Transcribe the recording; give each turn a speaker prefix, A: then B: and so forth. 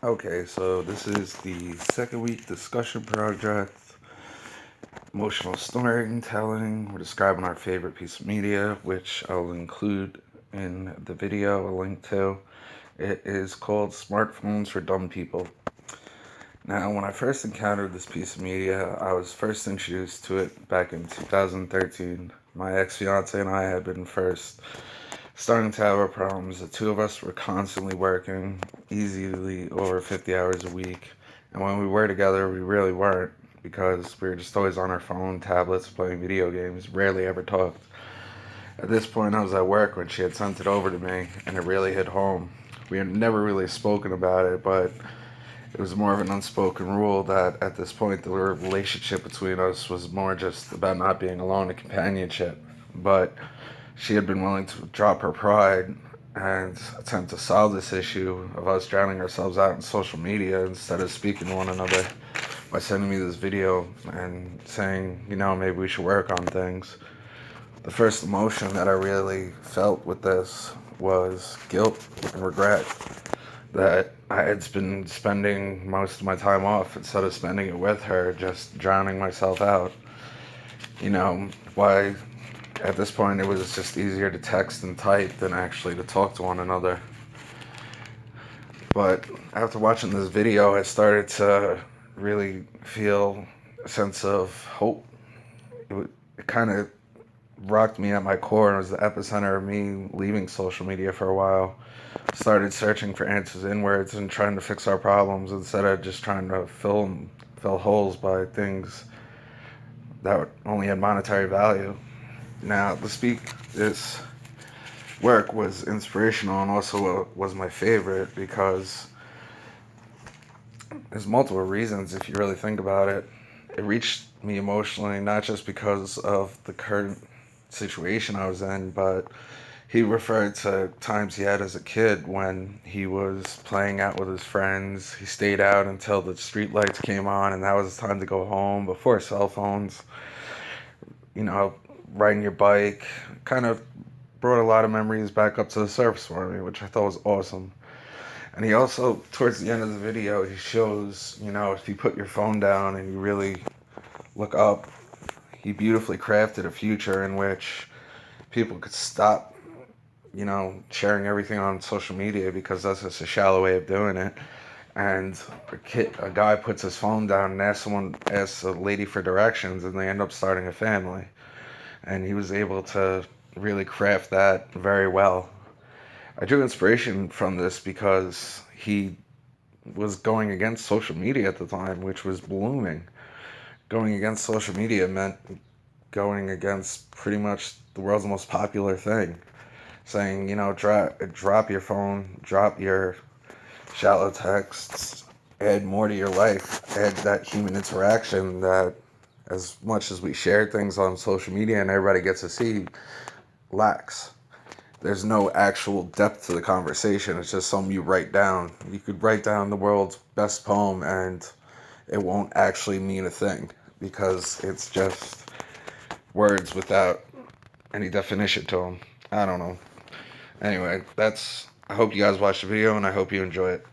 A: Okay, so this is the second week discussion project, emotional storytelling. We're describing our favorite piece of media, which I'll include in the video a link to. It is called Smartphones for Dumb People. Now, when I first encountered this piece of media, I was first introduced to it back in 2013. My ex-fiance and I had been first starting to have our problems. The two of us were constantly working, easily over 50 hours a week. And when we were together, we really weren't because we were just always on our phone, tablets, playing video games, rarely ever talked. At this point, I was at work when she had sent it over to me, and it really hit home. We had never really spoken about it, but it was more of an unspoken rule that at this point, the relationship between us was more just about not being alone and companionship. But she had been willing to drop her pride and attempt to solve this issue of us drowning ourselves out in social media instead of speaking to one another by sending me this video and saying, maybe we should work on things. The first emotion that I really felt with this was guilt and regret that I had been spending most of my time off instead of spending it with her, just drowning myself out. Why at this point it was just easier to text and type than actually to talk to one another. But after watching this video, I started to really feel a sense of hope. It kind of rocked me at my core and was the epicenter of me leaving social media for a while. Started searching for answers inwards and trying to fix our problems instead of just trying to fill holes by things that only had monetary value. Now, this work was inspirational and also was my favorite because there's multiple reasons if you really think about it. It reached me emotionally, not just because of the current situation I was in, but he referred to times he had as a kid when he was playing out with his friends. He stayed out until the street lights came on and that was time to go home before cell phones. Riding your bike kind of brought a lot of memories back up to the surface for me, which I thought was awesome. And he also, towards the end of the video, he shows, if you put your phone down and you really look up, he beautifully crafted a future in which people could stop, sharing everything on social media because that's just a shallow way of doing it. And a guy puts his phone down and asks a lady for directions, and they end up starting a family. And he was able to really craft that very well. I drew inspiration from this because he was going against social media at the time, which was blooming. Going against social media meant going against pretty much the world's most popular thing. Saying, drop your phone, drop your shallow texts, add more to your life, add that human interaction that, as much as we share things on social media and everybody gets to see, lacks. There's no actual depth to the conversation. It's just something you write down. You could write down the world's best poem and it won't actually mean a thing because it's just words without any definition to them. I don't know. Anyway, I hope you guys watch the video and I hope you enjoy it.